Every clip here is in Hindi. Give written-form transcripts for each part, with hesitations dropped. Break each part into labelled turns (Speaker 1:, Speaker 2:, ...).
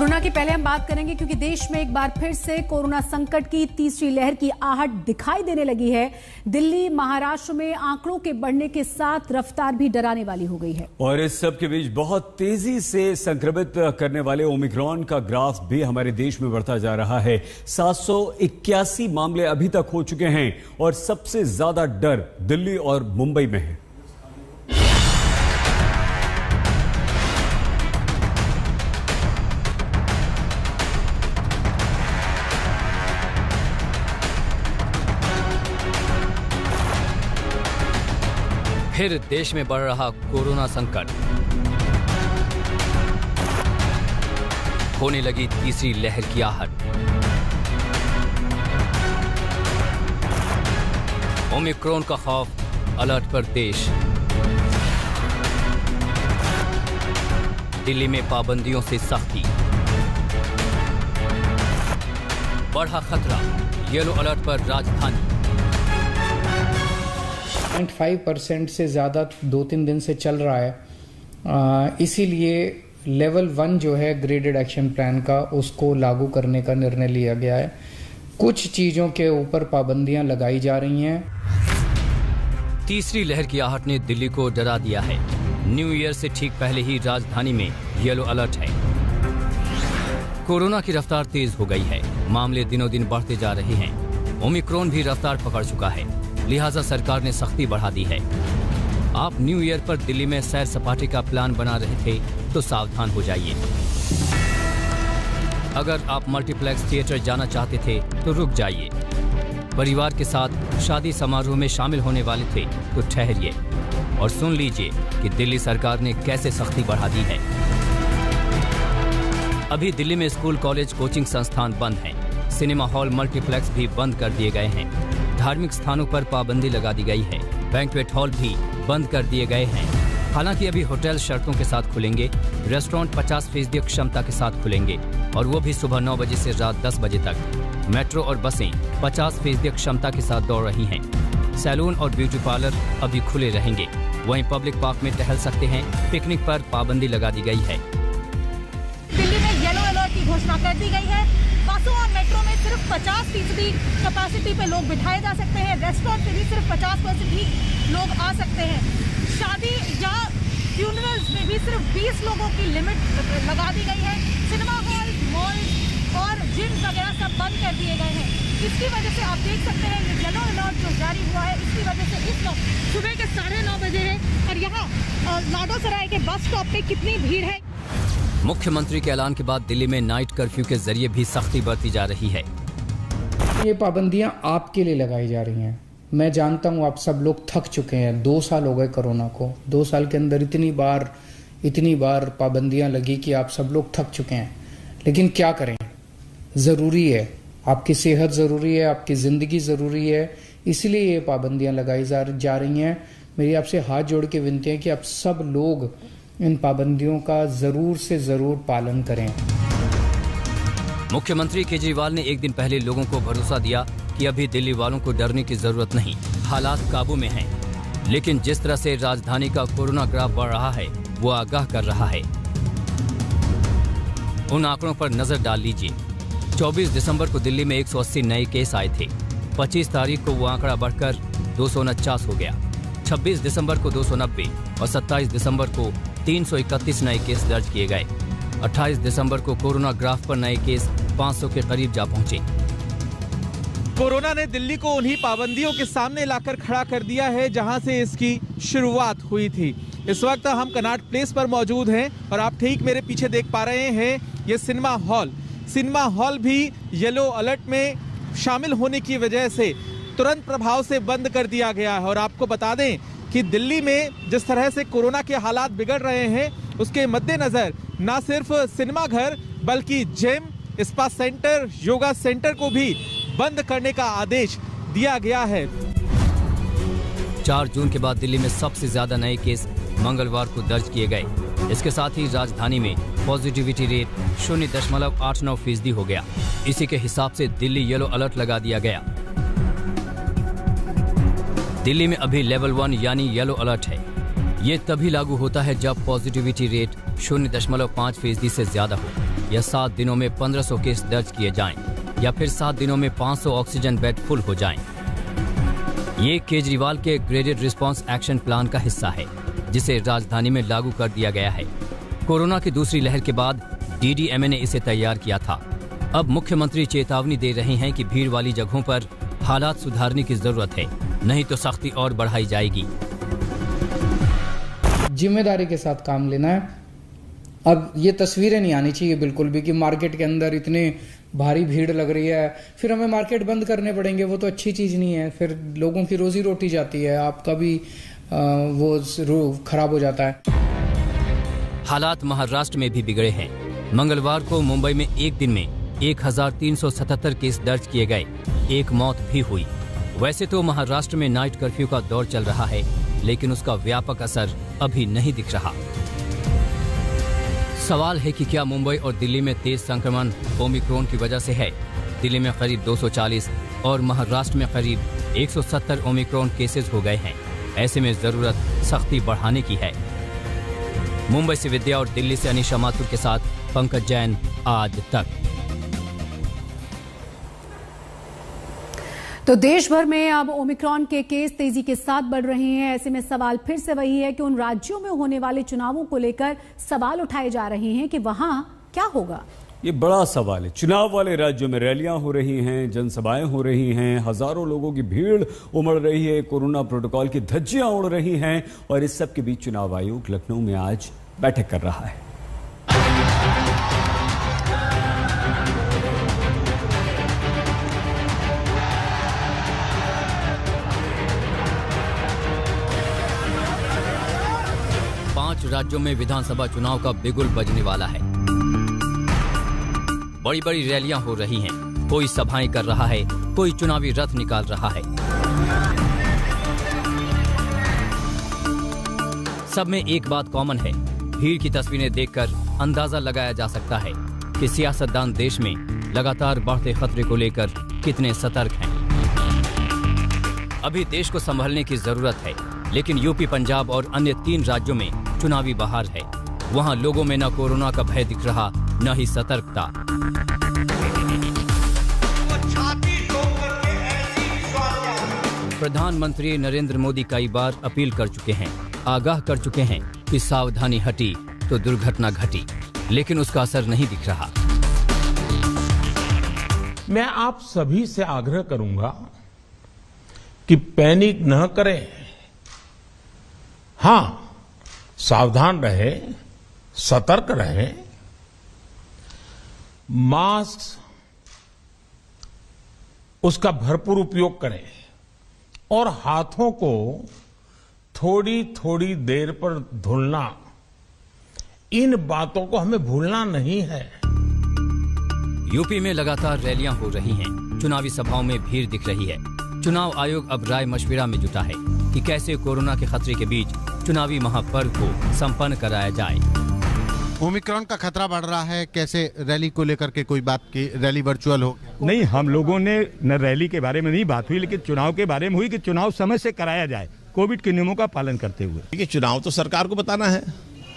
Speaker 1: कोरोना की पहले हम बात करेंगे क्योंकि देश में एक बार फिर से कोरोना संकट की तीसरी लहर की आहट दिखाई देने लगी है। दिल्ली, महाराष्ट्र में आंकड़ों के बढ़ने के साथ रफ्तार भी डराने वाली हो गई है।
Speaker 2: और इस सब के बीच बहुत तेजी से संक्रमित करने वाले ओमिक्रॉन का ग्राफ भी हमारे देश में बढ़ता जा रहा है। 781 मामले अभी तक हो चुके हैं और सबसे ज्यादा डर दिल्ली और मुंबई में है।
Speaker 3: फिर देश में बढ़ रहा कोरोना संकट, होने लगी तीसरी लहर की आहट। ओमिक्रॉन का खौफ, अलर्ट पर देश। दिल्ली में पाबंदियों से सख्ती, बढ़ा खतरा, येलो अलर्ट पर राजधानी।
Speaker 4: 0.5% से ज़्यादा 2-3 दिन से चल रहा है, इसीलिए लेवल 1 जो है ग्रेडेड एक्शन प्लान का, उसको लागू करने का निर्णय लिया गया है। कुछ चीज़ों के ऊपर पाबंदियां लगाई जा रही हैं।
Speaker 3: तीसरी लहर की आहट ने दिल्ली को डरा दिया है। न्यू ईयर से ठीक पहले ही राजधानी में येलो अलर्ट है। कोरोना की रफ्तार तेज हो गई है, मामले दिनों दिन बढ़ते जा रहे हैं। ओमिक्रॉन भी रफ्तार पकड़ चुका है, लिहाजा सरकार ने सख्ती बढ़ा दी है। आप न्यू ईयर पर दिल्ली में सैर सपाटे का प्लान बना रहे थे तो सावधान हो जाइए। अगर आप मल्टीप्लेक्स थिएटर जाना चाहते थे तो रुक जाइए। परिवार के साथ शादी समारोह में शामिल होने वाले थे तो ठहरिए और सुन लीजिए कि दिल्ली सरकार ने कैसे सख्ती बढ़ा दी है। अभी दिल्ली में स्कूल, कॉलेज, कोचिंग संस्थान बंद हैं। सिनेमा हॉल, मल्टीप्लेक्स भी बंद कर दिए गए हैं। धार्मिक स्थानों पर पाबंदी लगा दी गई है। बैंक्वेट हॉल भी बंद कर दिए गए हैं। हालांकि अभी होटल शर्तों के साथ खुलेंगे। रेस्टोरेंट 50% क्षमता के साथ खुलेंगे और वो भी सुबह 9 बजे से रात 10 बजे तक। मेट्रो और बसें 50% क्षमता के साथ दौड़ रही हैं। सैलून और ब्यूटी पार्लर अभी खुले रहेंगे। वहीं पब्लिक पार्क में टहल सकते हैं। पिकनिक पर पाबंदी लगा दी गई है।
Speaker 5: दिल्ली में येलो अलर्ट की घोषणा कर दी गई है। बसों और मेट्रो में सिर्फ 50% कैपेसिटी पे लोग बिठाए जा सकते हैं। रेस्टोरेंट से भी सिर्फ 50% ही लोग आ सकते हैं। शादी या फ्यूनरल्स में भी सिर्फ 20 लोगों की लिमिट लगा दी गई है। सिनेमा हॉल, मॉल और जिम वगैरह सब बंद कर दिए गए हैं। इसकी वजह से आप देख सकते हैं ये येलो अलर्ट जो जारी हुआ है, इसकी वजह से इस वक्त सुबह के 9:30 बजे है और यहाँ लाडोसराय के बस स्टॉप पे कितनी भीड़ है।
Speaker 3: मुख्यमंत्री के ऐलान के बाद दिल्ली में नाइट कर्फ्यू के जरिए भी सख्ती बरती जा रही है।
Speaker 4: ये पाबंदियां आपके लिए लगाई जा रही हैं। मैं जानता हूं आप सब लोग थक चुके हैं। 2 साल हो गए कोरोना को। 2 साल के अंदर इतनी बार पाबंदियां लगी कि आप सब लोग थक चुके हैं। लेकिन क्या करें, ज़रूरी है। आपकी सेहत ज़रूरी है, आपकी ज़िंदगी ज़रूरी है, इसलिए ये पाबंदियां लगाई जा रही हैं। मेरी आपसे हाथ जोड़ के विनती है कि आप सब लोग इन पाबंदियों का जरूर से जरूर पालन करें।
Speaker 3: मुख्यमंत्री केजरीवाल ने एक दिन पहले लोगों को भरोसा दिया कि अभी दिल्ली वालों को डरने की जरूरत नहीं, हालात काबू में हैं। लेकिन जिस तरह से राजधानी का कोरोना ग्राफ बढ़ रहा है वो आगाह कर रहा है। उन आंकड़ों पर नजर डाल लीजिए। 24 दिसंबर को दिल्ली में 180 नए केस आए थे। 25 तारीख को वो आंकड़ा बढ़कर 249 हो गया। 26 दिसंबर को 290 और 27 दिसंबर को 331 नए केस दर्ज किए गए। 28 दिसंबर को कोरोना ग्राफ पर नए केस 500 के करीब जा पहुंचे।
Speaker 6: कोरोना ने दिल्ली को उन्हीं पाबंदियों के सामने लाकर खड़ा कर दिया है जहां से इसकी शुरुआत हुई थी। इस वक्त हम कनॉट प्लेस पर मौजूद हैं और आप ठीक मेरे पीछे देख पा रहे हैं ये सिनेमा हॉल भी येलो अलर्ट में शामिल होने की वजह से तुरंत प्रभाव से बंद कर दिया गया है। और आपको बता दें कि दिल्ली में जिस तरह से कोरोना के हालात बिगड़ रहे हैं उसके मद्देनजर न सिर्फ सिनेमा घर बल्कि gym, spa centre, yoga centre को भी बंद करने का आदेश दिया गया है।
Speaker 3: 4 जून के बाद दिल्ली में सबसे ज्यादा नए केस मंगलवार को दर्ज किए गए। इसके साथ ही राजधानी में पॉजिटिविटी रेट 0.89% हो गया। इसी के हिसाब से दिल्ली येलो अलर्ट लगा दिया गया। दिल्ली में अभी लेवल 1 यानी येलो अलर्ट है। ये तभी लागू होता है जब पॉजिटिविटी रेट 0.5% से ज्यादा हो, या 7 दिनों में 1500 केस दर्ज किए जाएं, या फिर 7 दिनों में 500 ऑक्सीजन बेड फुल हो जाएं। ये केजरीवाल के ग्रेडेड रिस्पांस एक्शन प्लान का हिस्सा है, जिसे राजधानी में लागू कर दिया गया है। कोरोना की दूसरी लहर के बाद डीडीएमए ने इसे तैयार किया था। अब मुख्यमंत्री चेतावनी दे रहे हैं कि भीड़ वाली जगहों पर हालात सुधारने की जरूरत है, नहीं तो सख्ती और बढ़ाई जाएगी।
Speaker 4: जिम्मेदारी के साथ काम लेना है। अब ये तस्वीरें नहीं आनी चाहिए बिल्कुल भी कि मार्केट के अंदर इतने भारी भीड़ लग रही है, फिर हमें मार्केट बंद करने पड़ेंगे। वो तो अच्छी चीज नहीं है, फिर लोगों की रोजी रोटी जाती है, आपका भी वो खराब हो जाता है।
Speaker 3: हालात महाराष्ट्र में भी बिगड़े हैं। मंगलवार को मुंबई में एक दिन में 1377 केस दर्ज किए गए, एक मौत भी हुई। वैसे तो महाराष्ट्र में नाइट कर्फ्यू का दौर चल रहा है, लेकिन उसका व्यापक असर अभी नहीं दिख रहा। सवाल है कि क्या मुंबई और दिल्ली में तेज संक्रमण ओमिक्रॉन की वजह से है। दिल्ली में करीब 240 और महाराष्ट्र में करीब 170 ओमिक्रॉन केसेस हो गए हैं। ऐसे में जरूरत सख्ती बढ़ाने की है। मुंबई से विद्या और दिल्ली से अनीशा माथुर के साथ पंकज जैन, आज तक।
Speaker 1: तो देश भर में अब ओमिक्रॉन के केस तेजी के साथ बढ़ रहे हैं। ऐसे में सवाल फिर से वही है कि उन राज्यों में होने वाले चुनावों को लेकर सवाल उठाए जा रहे हैं कि वहां क्या होगा।
Speaker 2: ये बड़ा सवाल है। चुनाव वाले राज्यों में रैलियां हो रही हैं, जनसभाएं हो रही हैं, हजारों लोगों की भीड़ उमड़ रही है, कोरोना प्रोटोकॉल की धज्जियां उड़ रही हैं, और इस सब के बीच चुनाव आयोग लखनऊ में आज बैठक कर रहा है।
Speaker 3: राज्यों में विधानसभा चुनाव का बिगुल बजने वाला है। बड़ी बड़ी रैलियां हो रही हैं, कोई सभाएं कर रहा है, कोई चुनावी रथ निकाल रहा है। सब में एक बात कॉमन है, भीड़ की तस्वीरें देखकर अंदाजा लगाया जा सकता है कि सियासतदान देश में लगातार बढ़ते खतरे को लेकर कितने सतर्क हैं। अभी देश को संभलने की जरूरत है, लेकिन यूपी, पंजाब और अन्य 3 राज्यों में चुनावी बहार है। वहां लोगों में न कोरोना का भय दिख रहा, न ही सतर्कता। प्रधानमंत्री नरेंद्र मोदी कई बार अपील कर चुके हैं, आगाह कर चुके हैं कि सावधानी हटी तो दुर्घटना घटी, लेकिन उसका असर नहीं दिख रहा।
Speaker 7: मैं आप सभी से आग्रह करूंगा कि पैनिक न करें। हाँ, सावधान रहें, सतर्क रहें, मास्क उसका भरपूर उपयोग करें और हाथों को थोड़ी थोड़ी देर पर धुलना, इन बातों को हमें भूलना नहीं है।
Speaker 3: यूपी में लगातार रैलियां हो रही हैं, चुनावी सभाओं में भीड़ दिख रही है। चुनाव आयोग अब राय मशविरा में जुटा है कि कैसे कोरोना के खतरे के बीच चुनावी महापर्व को संपन्न कराया जाए।
Speaker 8: ओमिक्रॉन का खतरा बढ़ रहा है, कैसे रैली को लेकर के कोई बात की? रैली वर्चुअल हो?
Speaker 9: नहीं, हम लोगों ने न रैली के बारे में नहीं बात हुई, लेकिन चुनाव के बारे में हुई कि चुनाव समय से कराया जाए, कोविड के नियमों का पालन करते हुए।
Speaker 10: देखिए, चुनाव तो सरकार को बताना है।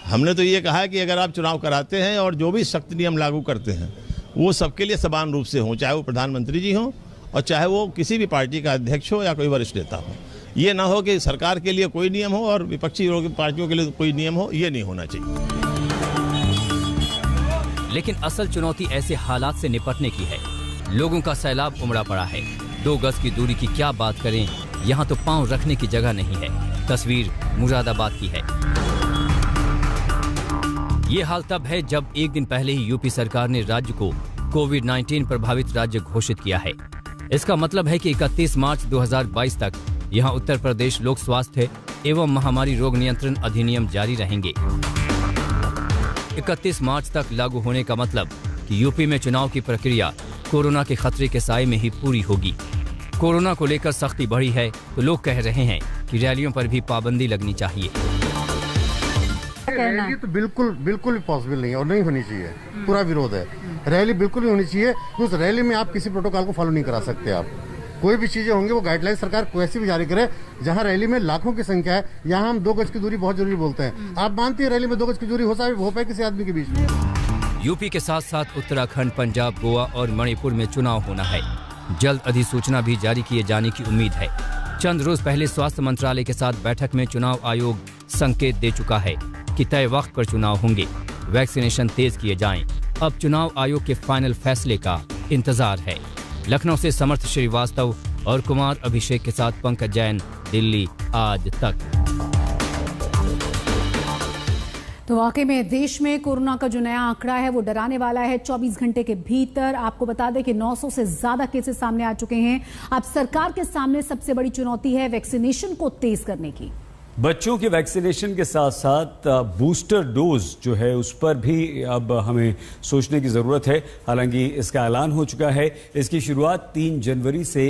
Speaker 10: हमने तो ये कहा है कि अगर आप चुनाव कराते हैं और जो भी सख्त नियम लागू करते हैं वो सबके लिए समान रूप से हो, चाहे वो प्रधानमंत्री जी हो और चाहे वो किसी भी पार्टी का अध्यक्ष हो या कोई वरिष्ठ नेता हो। ये ना हो कि सरकार के लिए कोई नियम हो और विपक्षी पार्टियों के लिए कोई नियम हो, ये नहीं होना चाहिए।
Speaker 3: लेकिन असल चुनौती ऐसे हालात से निपटने की है। लोगों का सैलाब उमड़ा पड़ा है। 2 गज की दूरी की क्या बात करें, यहाँ तो पांव रखने की जगह नहीं है। तस्वीर मुरादाबाद की है। ये हाल तब है जब एक दिन पहले ही यूपी सरकार ने राज्य को कोविड-19 प्रभावित राज्य घोषित किया है। इसका मतलब है कि 31 मार्च 2022 तक यहाँ उत्तर प्रदेश लोक स्वास्थ्य एवं महामारी रोग नियंत्रण अधिनियम जारी रहेंगे। 31 मार्च तक लागू होने का मतलब कि यूपी में चुनाव की प्रक्रिया कोरोना के खतरे के साए में ही पूरी होगी। कोरोना को लेकर सख्ती बढ़ी है तो लोग कह रहे हैं कि रैलियों पर भी पाबंदी लगनी चाहिए।
Speaker 8: रैली तो बिल्कुल भी पॉसिबल नहीं है और नहीं होनी चाहिए। पूरा विरोध है। रैली बिल्कुल नहीं होनी चाहिए। उस रैली में आप किसी प्रोटोकॉल को फॉलो नहीं करा सकते। आप
Speaker 11: कोई भी चीजें होंगी वो गाइडलाइन सरकार कैसी भी जारी करे। जहां रैली में लाखों की संख्या है, यहाँ हम 2 गज की दूरी बहुत जरूरी बोलते हैं। आप मानती है रैली में 2 गज की दूरी हो पाए किसी आदमी के बीच में?
Speaker 3: यूपी के साथ साथ उत्तराखंड, पंजाब, गोवा और मणिपुर में चुनाव होना है। जल्द अधिसूचना भी जारी किए जाने की उम्मीद है। चंद रोज पहले स्वास्थ्य मंत्रालय के साथ बैठक में चुनाव आयोग संकेत दे चुका है कि तय वक्त पर चुनाव होंगे, वैक्सीनेशन तेज किए जाएं। अब चुनाव आयोग के फाइनल फैसले का इंतजार है। लखनऊ से समर्थ श्रीवास्तव और कुमार अभिषेक के साथ पंकज जैन, दिल्ली आज तक।
Speaker 1: तो वाकई में देश में कोरोना का जो नया आंकड़ा है वो डराने वाला है। 24 घंटे के भीतर आपको बता दें कि 900 से ज्यादा केसेस सामने आ चुके हैं। अब सरकार के सामने सबसे बड़ी चुनौती है वैक्सीनेशन को तेज करने की।
Speaker 2: बच्चों के वैक्सीनेशन के साथ साथ बूस्टर डोज जो है उस पर भी अब हमें सोचने की जरूरत है। हालांकि इसका ऐलान हो चुका है, इसकी शुरुआत 3 जनवरी से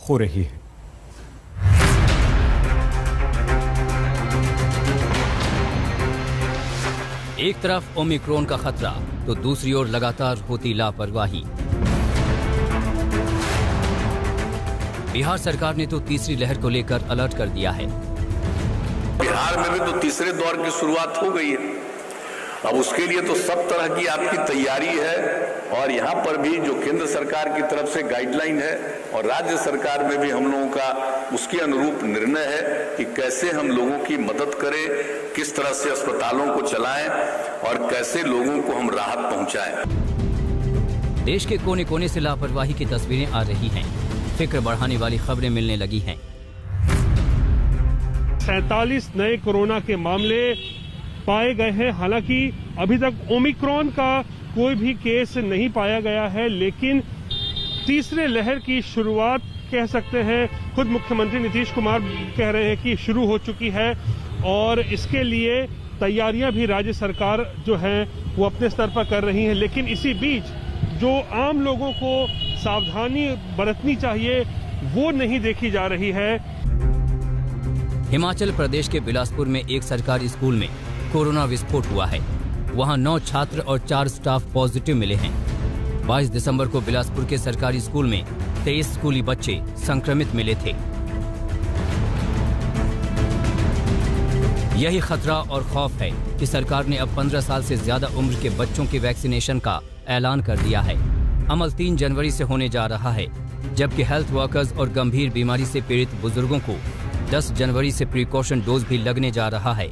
Speaker 2: हो रही है।
Speaker 3: एक तरफ ओमिक्रॉन का खतरा तो दूसरी ओर लगातार होती लापरवाही। बिहार सरकार ने तो तीसरी लहर को लेकर अलर्ट कर दिया है।
Speaker 12: बिहार में भी तो तीसरे दौर की शुरुआत हो गई है। अब उसके लिए तो सब तरह की आपकी तैयारी है और यहाँ पर भी जो केंद्र सरकार की तरफ से गाइडलाइन है और राज्य सरकार में भी हम लोगों का उसके अनुरूप निर्णय है कि कैसे हम लोगों की मदद करें, किस तरह से अस्पतालों को चलाएं और कैसे लोगों को हम राहत पहुंचाएं।
Speaker 3: देश के कोने कोने से लापरवाही की तस्वीरें आ रही हैं। फिक्र बढ़ाने वाली खबरें मिलने लगी हैं।
Speaker 13: 47 नए कोरोना के मामले पाए गए हैं। हालांकि अभी तक ओमिक्रॉन का कोई भी केस नहीं पाया गया है, लेकिन तीसरे लहर की शुरुआत कह सकते हैं। खुद मुख्यमंत्री नीतीश कुमार कह रहे हैं कि शुरू हो चुकी है और इसके लिए तैयारियां भी राज्य सरकार जो है वो अपने स्तर पर कर रही है। लेकिन इसी बीच जो आम लोगों को सावधानी बरतनी चाहिए वो नहीं देखी जा रही है।
Speaker 3: हिमाचल प्रदेश के बिलासपुर में एक सरकारी स्कूल में कोरोना विस्फोट हुआ है। वहां 9 छात्र और 4 स्टाफ पॉजिटिव मिले हैं। 22 दिसंबर को बिलासपुर के सरकारी स्कूल में 23 स्कूली बच्चे संक्रमित मिले थे। यही खतरा और खौफ है कि सरकार ने अब 15 साल से ज्यादा उम्र के बच्चों के वैक्सीनेशन का ऐलान कर दिया है। अमल 3 जनवरी से होने जा रहा है, जबकि हेल्थ वर्कर्स और गंभीर बीमारी से पीड़ित बुजुर्गों को 10 जनवरी से प्रिकॉशन डोज भी लगने जा रहा है।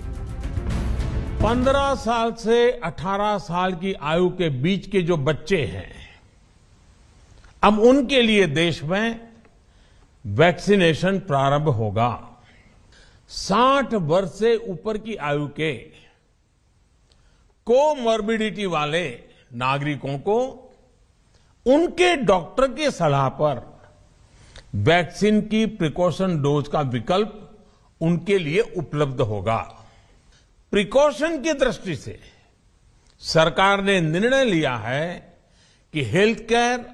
Speaker 7: 15 साल से 18 साल की आयु के बीच के जो बच्चे हैं, अब उनके लिए देश में वैक्सीनेशन प्रारंभ होगा। 60 वर्ष से ऊपर की आयु के कोमॉर्बिडिटी वाले नागरिकों को उनके डॉक्टर की सलाह पर वैक्सीन की प्रिकॉशन डोज का विकल्प उनके लिए उपलब्ध होगा। प्रिकॉशन की दृष्टि से सरकार ने निर्णय लिया है कि हेल्थ केयर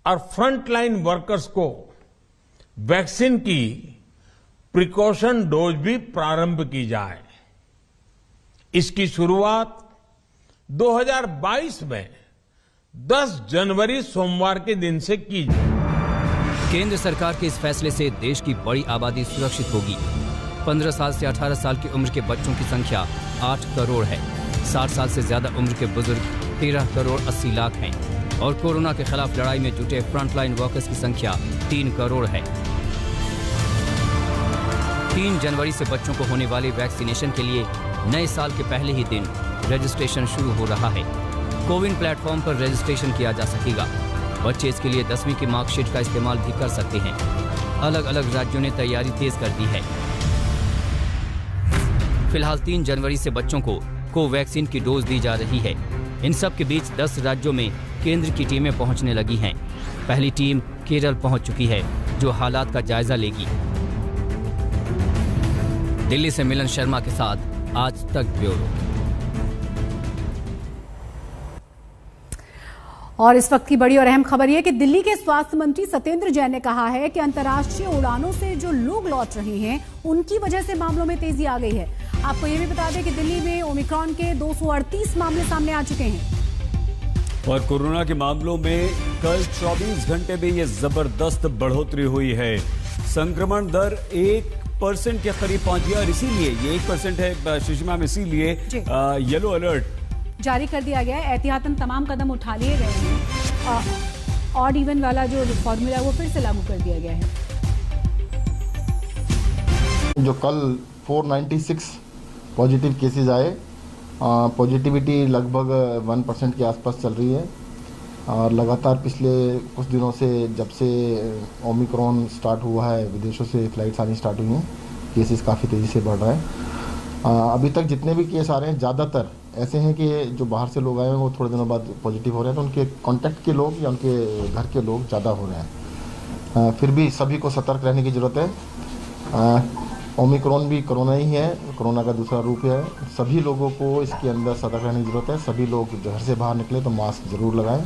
Speaker 7: और फ्रंटलाइन वर्कर्स को वैक्सीन की प्रिकॉशन डोज भी प्रारंभ की जाए। इसकी शुरुआत 2022 में 10 जनवरी सोमवार के दिन से की जाए।
Speaker 3: केंद्र सरकार के इस फैसले से देश की बड़ी आबादी सुरक्षित होगी। 15 साल से 18 साल की उम्र के बच्चों की संख्या 8 करोड़ है। 60 साल से ज्यादा उम्र के बुजुर्ग 13 करोड़ 80 लाख हैं और कोरोना के खिलाफ लड़ाई में जुटे फ्रंटलाइन वर्कर्स की संख्या 3 करोड़ है। 3 जनवरी से बच्चों को होने वाले वैक्सीनेशन के लिए नए साल के पहले ही दिन रजिस्ट्रेशन शुरू हो रहा है। कोविन प्लेटफॉर्म पर रजिस्ट्रेशन किया जा सकेगा। बच्चे इसके लिए 10वीं की मार्कशीट का इस्तेमाल भी कर सकते हैं। अलग अलग राज्यों ने तैयारी तेज कर दी है। फिलहाल 3 जनवरी से बच्चों को कोवैक्सीन की डोज दी जा रही है। इन सब के बीच 10 राज्यों में केंद्र की टीमें पहुंचने लगी हैं। पहली टीम केरल पहुंच चुकी है, जो हालात का जायजा लेगी। दिल्ली से मिलन शर्मा के साथ आज तक ब्यूरो।
Speaker 1: और इस वक्त की बड़ी और अहम खबर यह कि दिल्ली के स्वास्थ्य मंत्री सत्येंद्र जैन ने कहा है कि अंतर्राष्ट्रीय उड़ानों से जो लोग लौट रहे हैं उनकी वजह से मामलों में तेजी आ गई है। आपको यह भी बता दें कि दिल्ली में ओमिक्रॉन के 238 मामले सामने आ चुके हैं।
Speaker 2: और कोरोना के मामलों में कल 24 घंटे में ये जबरदस्त बढ़ोतरी हुई है। संक्रमण दर 1% के करीब पहुंच गया और इसीलिए ये 1% है सुषमा, इसीलिए येलो अलर्ट
Speaker 1: जारी कर दिया गया है। एहतियातन तमाम कदम उठा लिए गए हैं। ऑड इवन वाला जो फॉर्मूला है वो फिर से लागू कर दिया गया है।
Speaker 14: जो कल 496 पॉजिटिव केसेस आए, पॉजिटिविटी लगभग 1% के आसपास चल रही है और लगातार पिछले कुछ दिनों से जब से ओमिक्रॉन स्टार्ट हुआ है, विदेशों से फ्लाइट्स आनी स्टार्ट हुई हैं, केसेस काफ़ी तेज़ी से बढ़ रहे हैं। अभी तक जितने भी केस आ रहे हैं ज़्यादातर ऐसे हैं कि जो बाहर से लोग आए हैं वो थोड़े दिनों बाद पॉजिटिव हो रहे हैं, तो उनके कॉन्टैक्ट के लोग या उनके घर के लोग ज़्यादा हो रहे हैं। फिर भी सभी को सतर्क रहने की ज़रूरत है। ओमिक्रॉन भी कोरोना ही है, कोरोना का दूसरा रूप है। सभी लोगों को इसके अंदर सतर्क रहने की ज़रूरत है। सभी लोग घर से बाहर निकले तो मास्क ज़रूर लगाएं।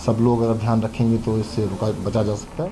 Speaker 14: सब लोग अगर ध्यान रखेंगे तो इससे बचा जा सकता है।